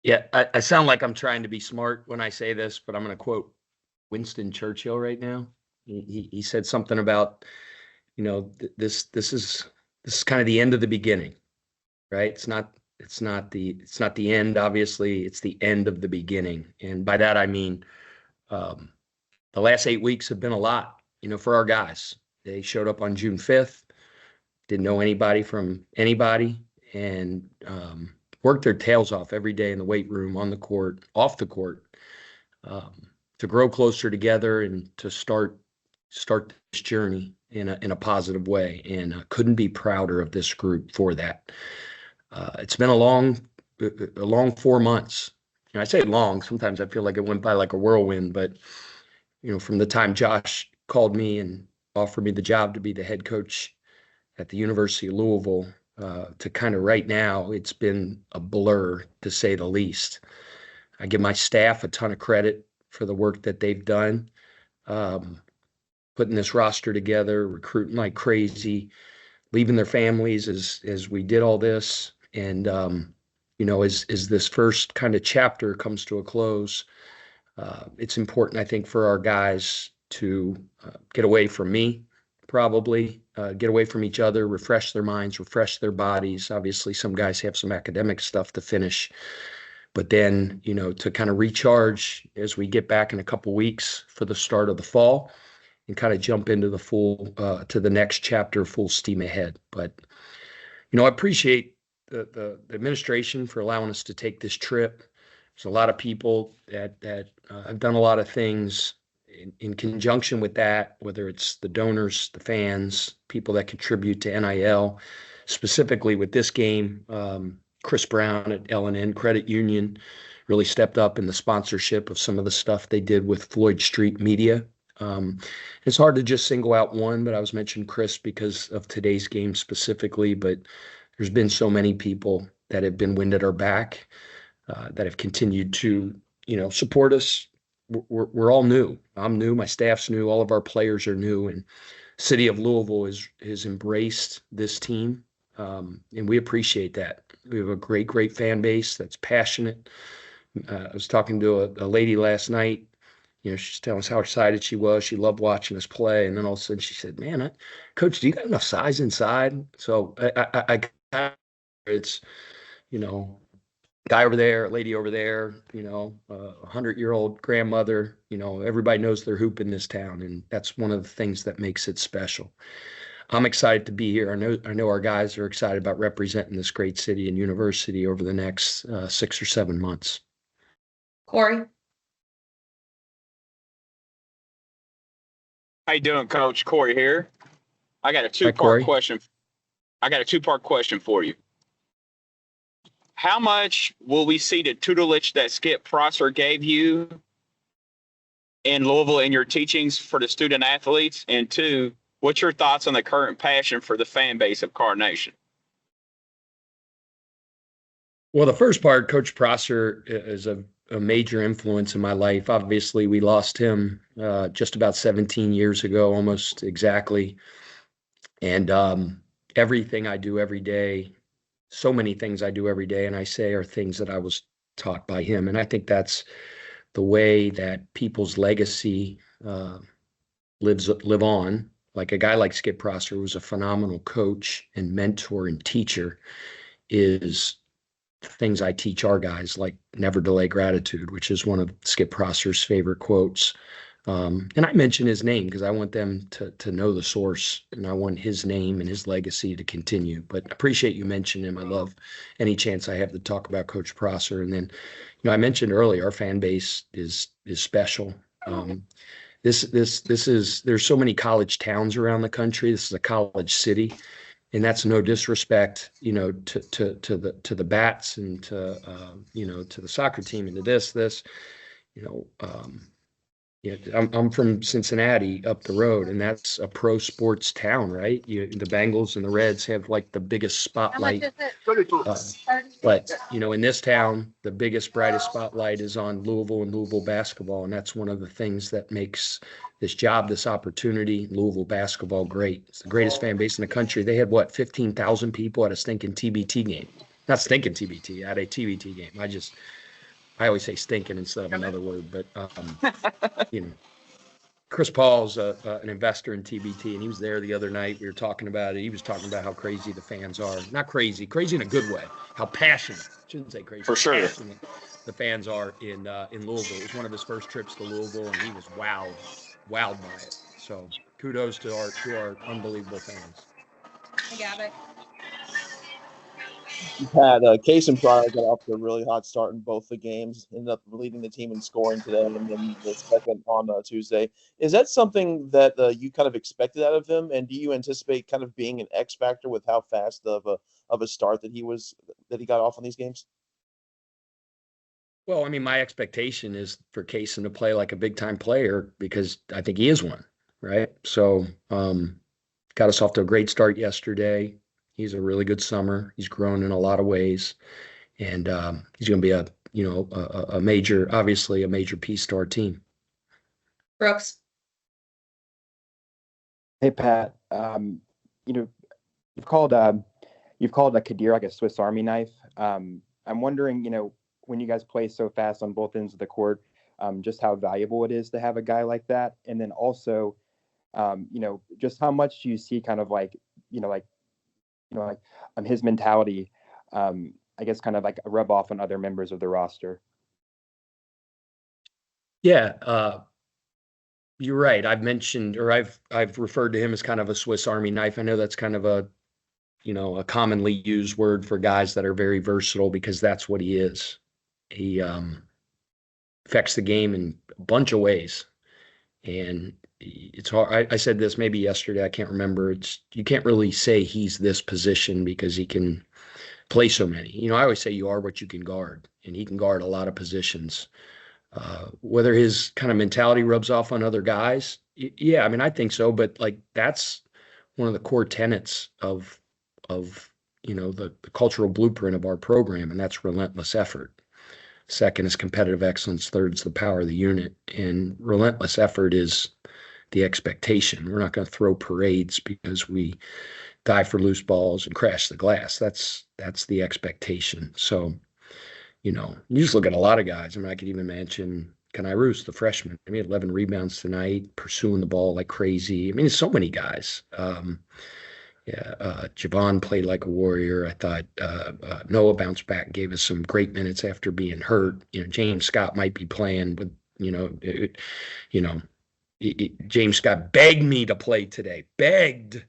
Yeah, I sound like I'm trying to be smart when I say this, but I'm going to quote Winston Churchill right now. He said something about, this is kind of the end of the beginning, right? It's not the end, obviously. It's the end of the beginning. And by that I mean um, the last 8 weeks have been a lot, for our guys. They showed up on June 5th, didn't know anybody from anybody, and worked their tails off every day in the weight room, on the court, off the court, to grow closer together and to start this journey in a positive way. And couldn't be prouder of this group for that. It's been a long 4 months. And I say long, sometimes I feel like it went by like a whirlwind, but from the time Josh called me and offered me the job to be the head coach at the University of Louisville, to kind of right now, it's been a blur, to say the least. I give my staff a ton of credit for the work that they've done, putting this roster together, recruiting like crazy, leaving their families as we did all this. And, as this first kind of chapter comes to a close, it's important, I think, for our guys to get away from me, probably get away from each other, refresh their minds, refresh their bodies. Obviously, some guys have some academic stuff to finish, but then, to kind of recharge as we get back in a couple weeks for the start of the fall and kind of jump into to the next chapter, full steam ahead. But, I appreciate the administration for allowing us to take this trip. There's a lot of people that have done a lot of things in conjunction with that, whether it's the donors, the fans, people that contribute to NIL, specifically with this game. Chris Brown at L&N Credit Union really stepped up in the sponsorship of some of the stuff they did with Floyd Street Media. It's hard to just single out one, but I was mentioning Chris because of today's game specifically, but there's been so many people that have been wind at our back, that have continued to, support us. We're all new. I'm new. My staff's new. All of our players are new. And City of Louisville has embraced this team. And we appreciate that. We have a great, great fan base that's passionate. I was talking to a lady last night. She's telling us how excited she was. She loved watching us play. And then all of a sudden she said, man, Coach, do you got enough size inside? So it's, guy over there, lady over there, 100-year-old grandmother, everybody knows their hoop in this town. And that's one of the things that makes it special. I'm excited to be here. I know our guys are excited about representing this great city and university over the next 6 or 7 months. Corey. How you doing, Coach? Corey here. I got a two-part question. For you. How much will we see the tutelage that Skip Prosser gave you in Louisville in your teachings for the student athletes? And two, what's your thoughts on the current passion for the fan base of Carnation? Well, the first part, Coach Prosser is a major influence in my life. Obviously, we lost him just about 17 years ago, almost exactly. And everything I do every day, so many things I do every day and I say are things that I was taught by him. And I think that's the way that people's legacy live on. Like a guy like Skip Prosser, who was a phenomenal coach and mentor and teacher, is things I teach our guys, like never delay gratitude, which is one of Skip Prosser's favorite quotes. And I mention his name because I want them to know the source, and I want his name and his legacy to continue. But appreciate you mentioning him. I love any chance I have to talk about Coach Prosser. And then, I mentioned earlier, our fan base is special. There's so many college towns around the country. This is a college city. And that's no disrespect, to the Bats and to the soccer team and to this. I'm from Cincinnati up the road, and that's a pro sports town, right? The Bengals and the Reds have like the biggest spotlight. But, in this town, the biggest, brightest spotlight is on Louisville and Louisville basketball. And that's one of the things that makes this job, this opportunity, Louisville basketball great. It's the greatest fan base in the country. They had 15,000 people at a stinking TBT game. Not stinking TBT, at a TBT game. I always say stinking instead of another word, but Chris Paul's an investor in TBT, and he was there the other night. We were talking about it. He was talking about how crazy the fans are. Not crazy in a good way. How passionate. I shouldn't say crazy. For sure. Passionate the fans are in Louisville. It was one of his first trips to Louisville, and he was wowed by it. So kudos to our unbelievable fans. Hey, Gabby. Pat, Case and Pryor got off to a really hot start in both the games, ended up leading the team in scoring today and then the second on Tuesday. Is that something that you kind of expected out of him? And do you anticipate kind of being an X factor with how fast of a start that he got off on these games? Well, I mean, my expectation is for Kaysen to play like a big-time player because I think he is one, right? So got us off to a great start yesterday. He's a really good summer. He's grown in a lot of ways, and he's going to be a major piece to our team. Brooks. Hey, Pat. You've called a Kadir like a Swiss Army knife. I'm wondering, when you guys play so fast on both ends of the court, just how valuable it is to have a guy like that, and then also, just how much do you see kind of his mentality, I guess kind of like a rub off on other members of the roster. Yeah, you're right. I've mentioned, or I've referred to him as kind of a Swiss Army knife. I know that's kind of a commonly used word for guys that are very versatile because that's what he is. He affects the game in a bunch of ways, and it's hard. I said this maybe yesterday. I can't remember. You can't really say he's this position because he can play so many. I always say you are what you can guard, and he can guard a lot of positions. Whether his kind of mentality rubs off on other guys, yeah, I mean, I think so. But like that's one of the core tenets of the cultural blueprint of our program, and that's relentless effort. Second is competitive excellence. Third is the power of the unit, and relentless effort is the expectation. We're not going to throw parades because we dive for loose balls and crash the glass. That's the expectation. So, you just look at a lot of guys. I mean, I could even mention Kenai Roos, the freshman. I mean, 11 rebounds tonight, pursuing the ball like crazy. I mean, there's so many guys. Javon played like a warrior. I thought Noah bounced back, gave us some great minutes after being hurt. James Scott might be playing, but James Scott begged me to play today. Begged.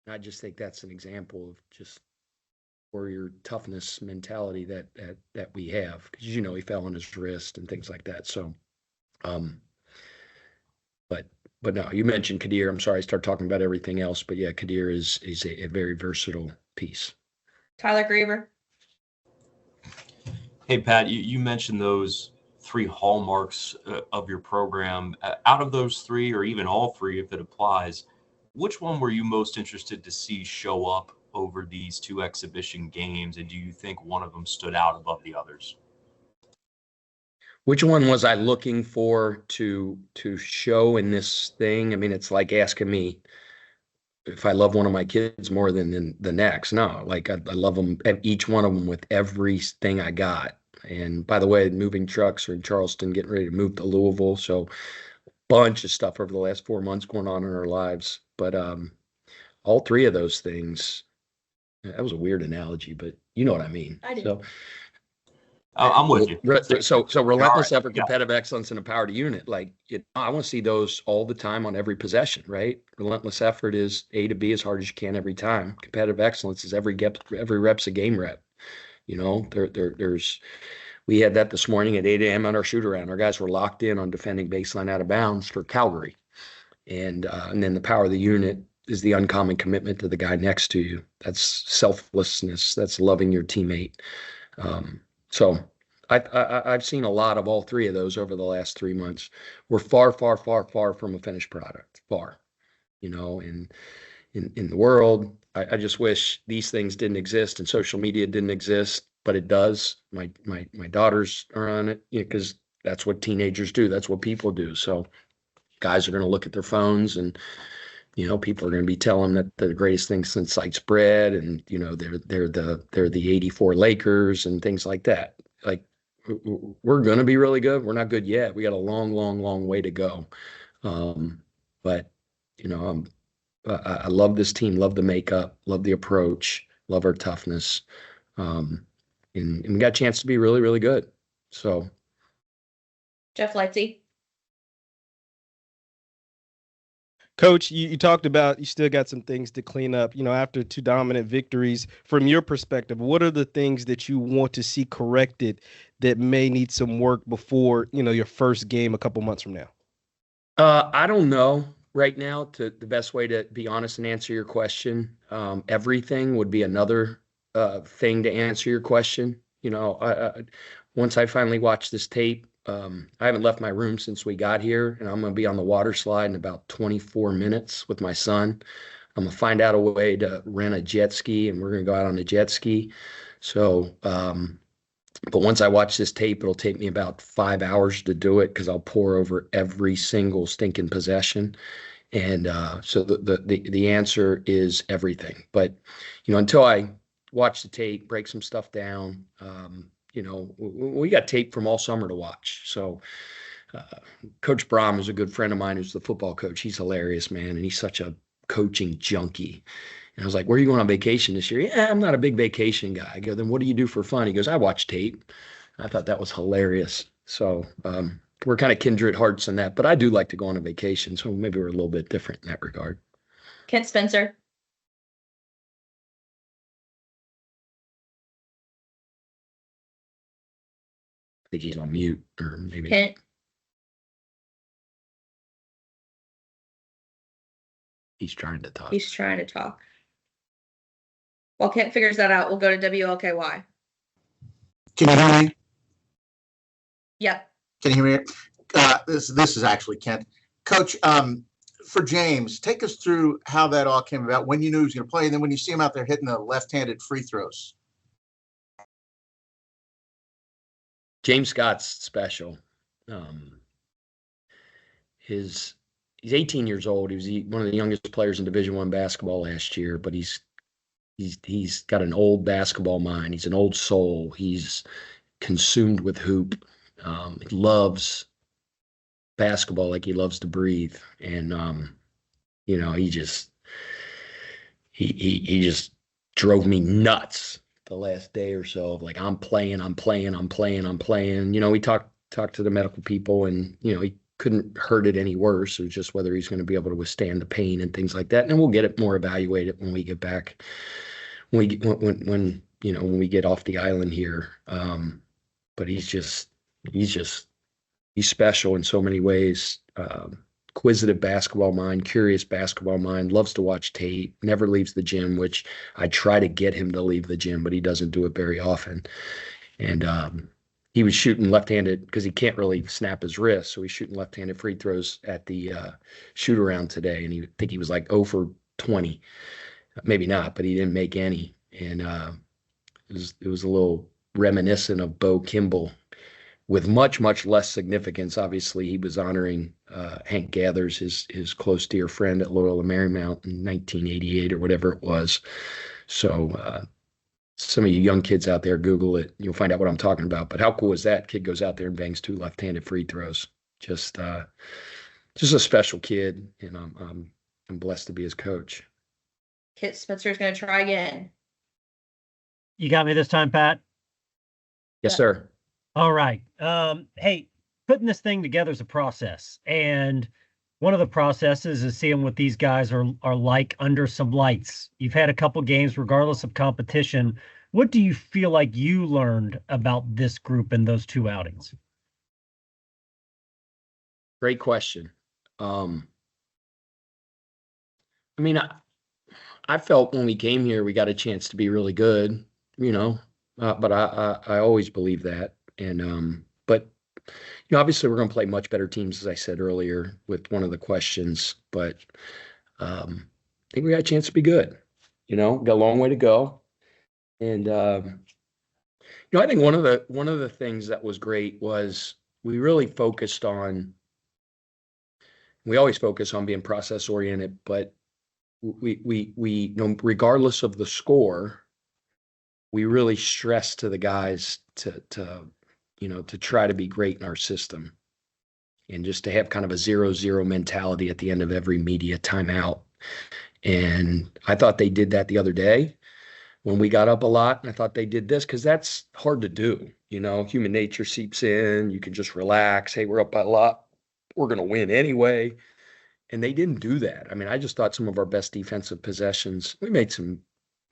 And I just think that's an example of just warrior toughness mentality that we have, because he fell on his wrist and things like that. So, But no, you mentioned Kadir. I'm sorry, I started talking about everything else. But yeah, Kadir is a very versatile piece. Tyler Griever. Hey, Pat, you mentioned those three hallmarks of your program. Out of those three, or even all three, if it applies, which one were you most interested to see show up over these two exhibition games? And do you think one of them stood out above the others? Which one was I looking for to show in this thing? I mean, it's like asking me if I love one of my kids more than the next. No, like I love them, each one of them, with everything I got. And by the way, moving trucks are in Charleston, getting ready to move to Louisville. So a bunch of stuff over the last 4 months going on in our lives. But all three of those things, that was a weird analogy, but you know what I mean. I do. So, I'm with you. So relentless effort, competitive excellence, and a power to unit. Like, I want to see those all the time on every possession, right? Relentless effort is A to B as hard as you can every time. Competitive excellence is every rep's a game rep. We had that this morning at 8 a.m. on our shoot around. Our guys were locked in on defending baseline out of bounds for Calgary. And then the power of the unit is the uncommon commitment to the guy next to you. That's selflessness. That's loving your teammate. So I've seen a lot of all three of those over the last 3 months. We're far, far, far, far from a finished product. Far, in the world. I just wish these things didn't exist and social media didn't exist, but it does. My daughters are on it because that's what teenagers do. That's what people do. So guys are going to look at their phones and people are going to be telling them that the greatest thing since sliced bread, and they're the '84 Lakers and things like that. Like, we're going to be really good. We're not good yet. We got a long, long, long way to go. But I love this team, love the makeup, love the approach, love our toughness. And we got a chance to be really, really good. So Jeff Lightsey. Coach, you talked about you still got some things to clean up, after 2 dominant victories. From your perspective, what are the things that you want to see corrected that may need some work before, your first game a couple months from now? I don't know right now the best way to be honest and answer your question. Everything would be another thing to answer your question. Once I finally watch this tape, I haven't left my room since we got here, and I'm going to be on the water slide in about 24 minutes with my son. I'm going to find out a way to rent a jet ski, and we're going to go out on a jet ski. So, but once I watch this tape, it'll take me about 5 hours to do it because I'll pour over every single stinking possession. And so the answer is everything. But, until I watch the tape, break some stuff down, we got tape from all summer to watch. So Coach Brahm is a good friend of mine who's the football coach. He's hilarious, man, and he's such a coaching junkie. And I was like, where are you going on vacation this year? Yeah, I'm not a big vacation guy. I go, then what do you do for fun? He goes, I watch tape. I thought that was hilarious. So we're kind of kindred hearts in that. But I do like to go on a vacation, so maybe we're a little bit different in that regard. Kent Spencer. I think he's on mute, or maybe Kent. he's trying to talk. He's trying to talk. While Kent figures that out, we'll go to WLKY. Can you hear me? Yep. Can you hear me? This is actually Kent. Coach, for James, take us through how that all came about, when you knew he was going to play, and then when you see him out there hitting the left-handed free throws. James Scott's special. He's 18 years old. He was one of the youngest players in Division I basketball last year, but he's got an old basketball mind. He's an old soul. He's consumed with hoop. He loves basketball like he loves to breathe. And he just drove me nuts the last day or so of like, I'm playing. We talked to the medical people, and he couldn't hurt it any worse. It was just whether he's going to be able to withstand the pain and things like that. And we'll get it more evaluated when we get back, when we get off the island here. But he's special in so many ways. Inquisitive basketball mind, curious basketball mind, loves to watch tape, never leaves the gym, which I try to get him to leave the gym, but he doesn't do it very often. And he was shooting left-handed because he can't really snap his wrist. So he's shooting left-handed free throws at the shoot-around today. And I think he was like 0 for 20. Maybe not, but he didn't make any. And it was a little reminiscent of Bo Kimball, with much, much less significance. Obviously, he was honoring Hank Gathers, his close dear friend at Loyola Marymount in 1988 or whatever it was. So some of you young kids out there, Google it. You'll find out what I'm talking about. But how cool is that? Kid goes out there and bangs 2 left-handed free throws. Just a special kid, and I'm blessed to be his coach. Kent Spencer's going to try again. You got me this time, Pat? Yes, sir. All right. Hey, putting this thing together is a process. And one of the processes is seeing what these guys are like under some lights. You've had a couple games, regardless of competition. What do you feel like you learned about this group in those 2 outings? Great question. I felt when we came here, we got a chance to be really good, but I always believe that. And, but, obviously we're going to play much better teams, as I said earlier, with one of the questions, but I think we got a chance to be good, got a long way to go. And, I think one of the things that was great was we really focused on, we always focus on being process oriented, but we regardless of the score, we really stressed to the guys to to try to be great in our system and just to have kind of a 0-0 mentality at the end of every media timeout. And I thought they did that the other day when we got up a lot. And I thought they did this because that's hard to do. Human nature seeps in. You can just relax. Hey, we're up by a lot. We're going to win anyway. And they didn't do that. I mean, I just thought some of our best defensive possessions, we made some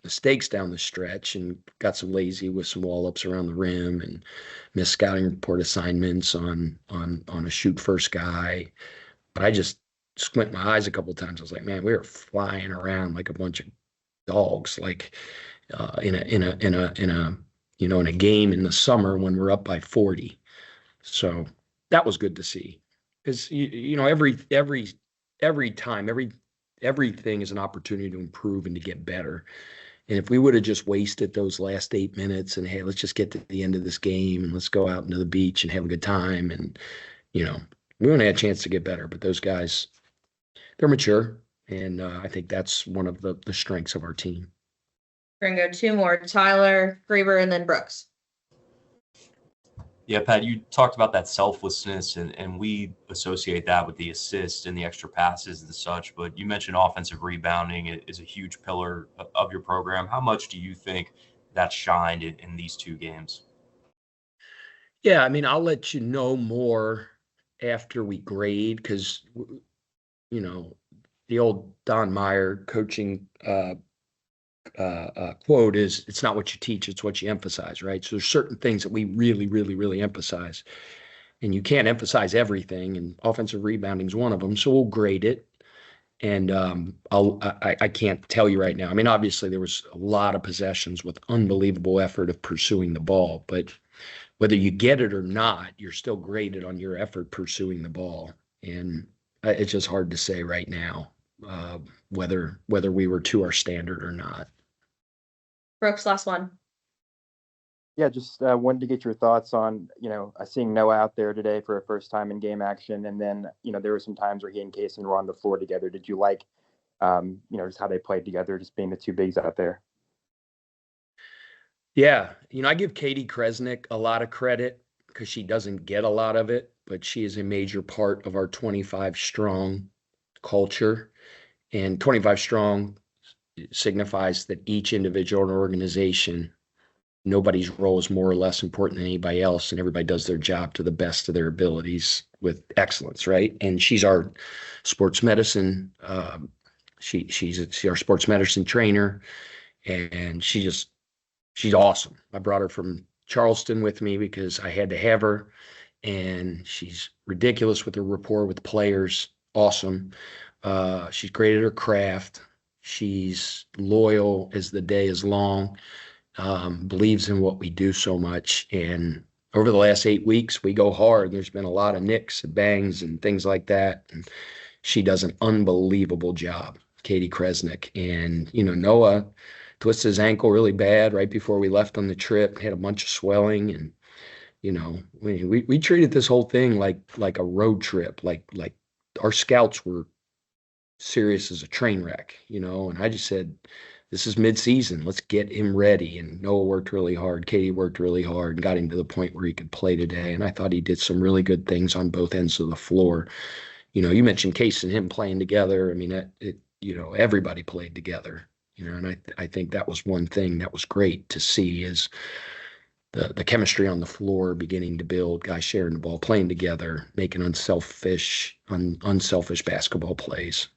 mistakes down the stretch and got some lazy with some wall-ups around the rim and missed scouting report assignments on a shoot first guy. But I just squint my eyes a couple of times. I was like, man, we were flying around like a bunch of dogs, like in a game in the summer when we're up by 40. So that was good to see. Because every time, everything is an opportunity to improve and to get better. And if we would have just wasted those last 8 minutes and, hey, let's just get to the end of this game and let's go out into the beach and have a good time. And, we wouldn't have a chance to get better. But those guys, they're mature. And I think that's one of the strengths of our team. We're going to go 2 more, Tyler, Grieber, and then Brooks. Yeah, Pat, you talked about that selflessness, and we associate that with the assists and the extra passes and such, but you mentioned offensive rebounding is a huge pillar of your program. How much do you think that shined in these 2 games? Yeah, I mean, I'll let you know more after we grade because, the old Don Meyer coaching quote is, it's not what you teach, it's what you emphasize, right? So there's certain things that we really, really, really emphasize. And you can't emphasize everything, and offensive rebounding is one of them. So we'll grade it. And I can't tell you right now. I mean, obviously there was a lot of possessions with unbelievable effort of pursuing the ball, but whether you get it or not, you're still graded on your effort pursuing the ball. And it's just hard to say right now whether we were to our standard or not. Brooks, last one. Yeah, just wanted to get your thoughts on, seeing Noah out there today for a first time in game action. And then, there were some times where he and Kaysen were on the floor together. Did you like, just how they played together, just being the 2 bigs out there? Yeah. I give Katie Kresnick a lot of credit because she doesn't get a lot of it, but she is a major part of our 25 strong culture. And 25 strong signifies that each individual in an organization, nobody's role is more or less important than anybody else, and everybody does their job to the best of their abilities with excellence, right? And she's our sports medicine. She's our sports medicine trainer, and she's awesome. I brought her from Charleston with me because I had to have her, and she's ridiculous with her rapport with players. Awesome. She's great at her craft. She's loyal as the day is long, believes in what we do so much. And over the last 8 weeks, we go hard. There's been a lot of nicks and bangs and things like that. And she does an unbelievable job, Katie Kresnick. And, Noah twisted his ankle really bad right before we left on the trip, had a bunch of swelling. And, we treated this whole thing like a road trip, like our scouts were serious as a train wreck, and I just said, this is mid-season. Let's get him ready. And Noah worked really hard. Katie worked really hard and got him to the point where he could play today. And I thought he did some really good things on both ends of the floor. You mentioned Case and him playing together. I mean, everybody played together, and I think that was one thing that was great to see is the chemistry on the floor beginning to build, guys sharing the ball, playing together, making unselfish basketball plays.